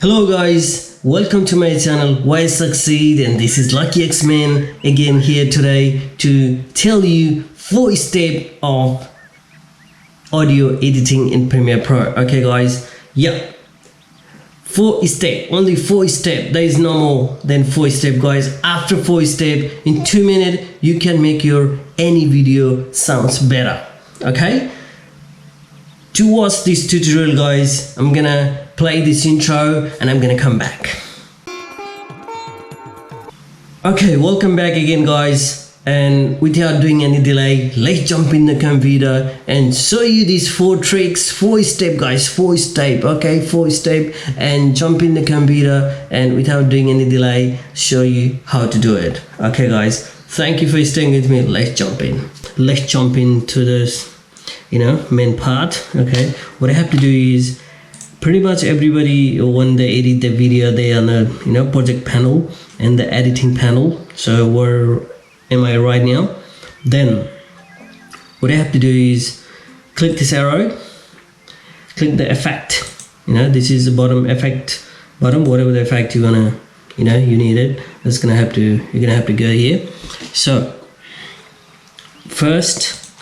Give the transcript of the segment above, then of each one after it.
Hello guys, welcome to my channel Why Succeed, and this is luckyxman again here today to tell you 4 steps of audio editing in Premiere Pro. Okay guys, yeah, 4 steps, only 4 steps. There is no more than 4 steps guys. After 4 steps, in 2 minutes you can make your any video sounds better. Okay, to watch this tutorial guys, I'm gonna play this intro and I'm gonna come back. Okay, welcome back again guys, and without doing any delay, let's jump in the computer and show you these 4 tricks, 4 steps guys, 4 steps. Okay, 4 steps, and jump in the computer and without doing any delay show you how to do it. Okay guys, thank you for staying with me. Let's jump into this main part. Okay, what I have to do is, pretty much everybody when they edit the video, they are on the project panel and the editing panel. So where am I right now? Then what I have to do is click this arrow, click the effect. This is the bottom effect button, whatever the effect you wanna you need it. You're gonna have to go here. So first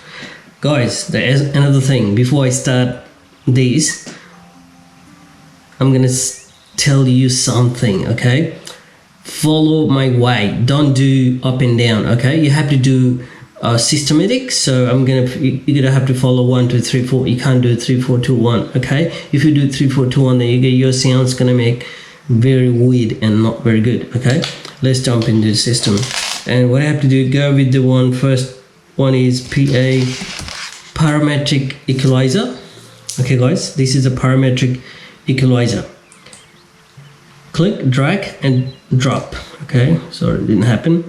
guys, there's another thing. Before I start this, I'm gonna tell you something. Okay, follow my way, don't do up and down. Okay, you have to do systematic. So you're gonna have to follow 1 2 3 4. You can't do 3 4 2 1. Okay, if you do 3 4 2 1, then your sound's gonna make very weird and not very good. Okay, let's jump into the system. And what I have to do, go with the first one is PA, parametric equalizer. Okay guys, this is a parametric equalizer. Click, drag and drop. Okay, sorry, it didn't happen.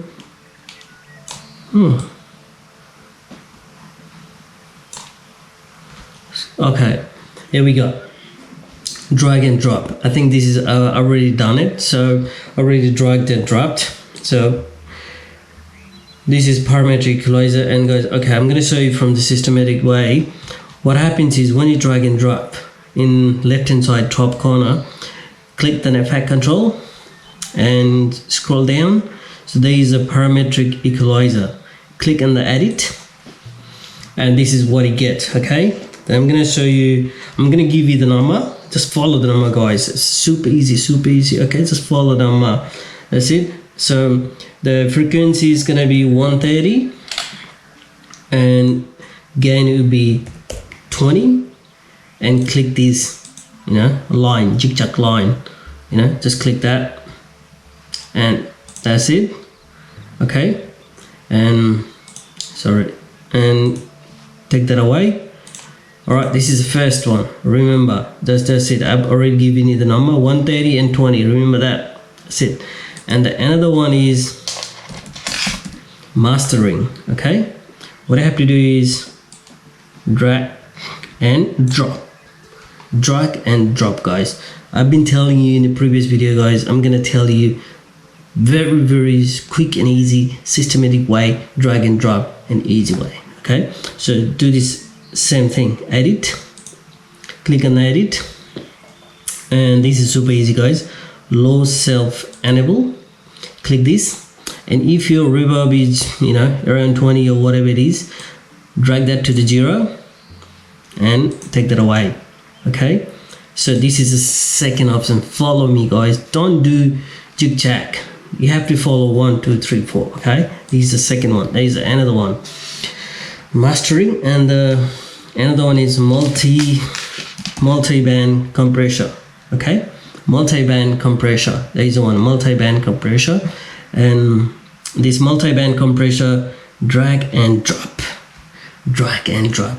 Okay, here we go. Drag and drop. I think this is already done it, so already dragged and dropped. So this is parametric equalizer. And guys, okay, I'm gonna show you from the systematic way. What happens is, when you drag and drop, in left hand side top corner, click the effect control and scroll down. So there is a parametric equalizer. Click on the edit, and this is what you get. Okay, then I'm gonna show you, I'm gonna give you the number. Just follow the number guys. It's super easy. Okay, just follow the number. That's it. So the frequency is gonna be 130 and gain will be 20, and click this line, zigzag line, just click that, and that's it. Okay, and sorry, and take that away. All right, this is the first one. Remember, that's it. I've already given you the number, 130 and 20. Remember that. That's it. And the another one is mastering. Okay, what I have to do is drag and drop guys. I've been telling you in the previous video guys, I'm gonna tell you very quick and easy systematic way, drag and drop, an easy way. Okay, so do this same thing. Edit, click on edit, and this is super easy guys. Low self enable, click this, and if your reverb is around 20 or whatever it is, drag that to the 0 and take that away. Okay, so this is the second option. Follow me guys, don't do zigzag. You have to follow 1 2 3 4. Okay, this is the second one. There is another one, mastering, and another one is multi-band compressor. Okay, multi-band compressor. There is one, multi-band compressor, and this multi-band compressor, drag and drop.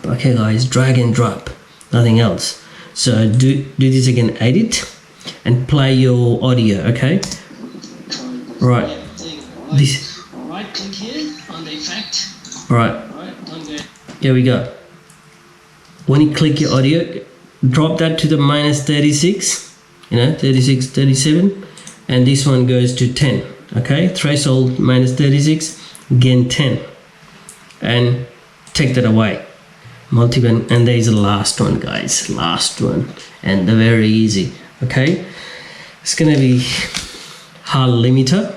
Okay guys, drag and drop, nothing else. So do this again. Edit and play your audio. Okay, right, this right click here on the effect. Right, here we go. When you click your audio, drop that to the -36, 36 37, and this one goes to 10. Okay, threshold -36, gain 10, and take that away. Multiband, and there is the last one guys, last one, and the very easy. Okay, it's gonna be hard limiter.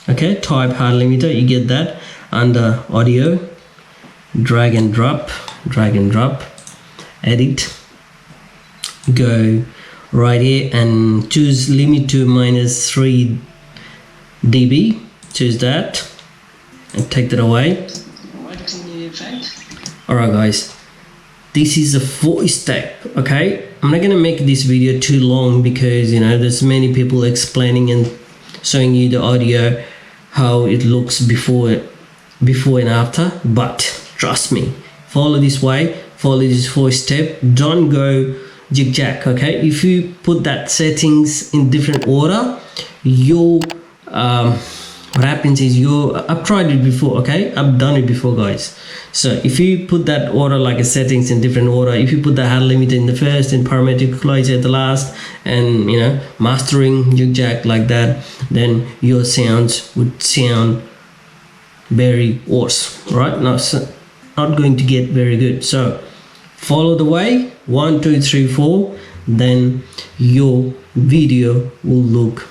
Okay, type hard limiter, you get that under audio, drag and drop, edit, go right here and choose limit to -3 dB. Choose that and take that away. Alright guys, this is a voice step. Okay, I'm not gonna make this video too long because you know there's many people explaining and showing you the audio how it looks before and after, but trust me, follow this way, follow this voice step, don't go zigzag. Okay, if you put that settings in different order, you'll what happens is I've tried it before. Okay, I've done it before guys. So if you put that order like a settings in different order, if you put the hard limiter in the first and parametric equalizer at the last, and you know mastering zigzag like that, then your sounds would sound very worse, right? Not going to get very good. So follow the way 1 2 3 4, then your video will look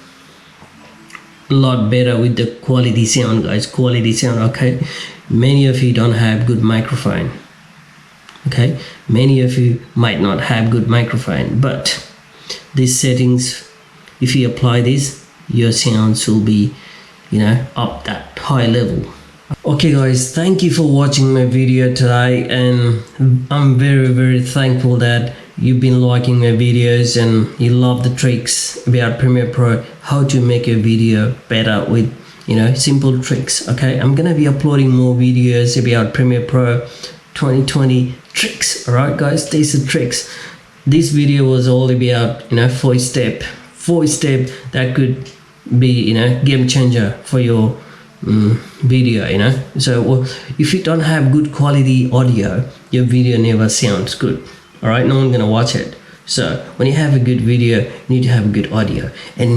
a lot better with the quality sound guys, quality sound. Okay, many of you don't have good microphone. Okay, many of you might not have good microphone, but these settings, if you apply this, your sounds will be, you know, up that high level. Okay guys, thank you for watching my video today, and I'm very thankful that you've been liking my videos and you love the tricks about Premiere Pro, how to make a video better with, you know, simple tricks. Okay, I'm gonna be uploading more videos about Premiere Pro 2020 tricks. All right guys, these are tricks. This video was all about, you know, voice step that could be, you know, game changer for your video, you know. So well, if you don't have good quality audio, your video never sounds good. All right, no one's gonna watch it. So when you have a good video, you need to have a good audio, and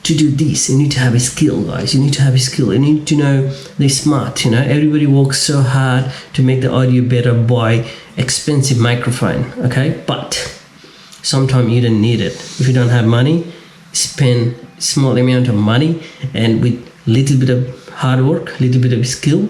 to do this you need to have a skill guys. You need to have a skill, you need to know they're smart. You know, everybody works so hard to make the audio better by expensive microphone. Okay, but sometimes you don't need it. If you don't have money, spend small amount of money, and with little bit of hard work, little bit of skill,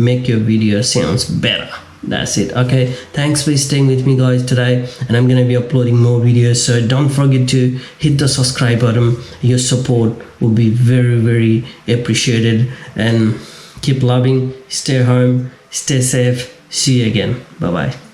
make your video sounds better. That's it. Okay, thanks for staying with me guys today, and I'm gonna be uploading more videos, so don't forget to hit the subscribe button. Your support will be very appreciated, and keep loving, stay home, stay safe. See you again. Bye bye.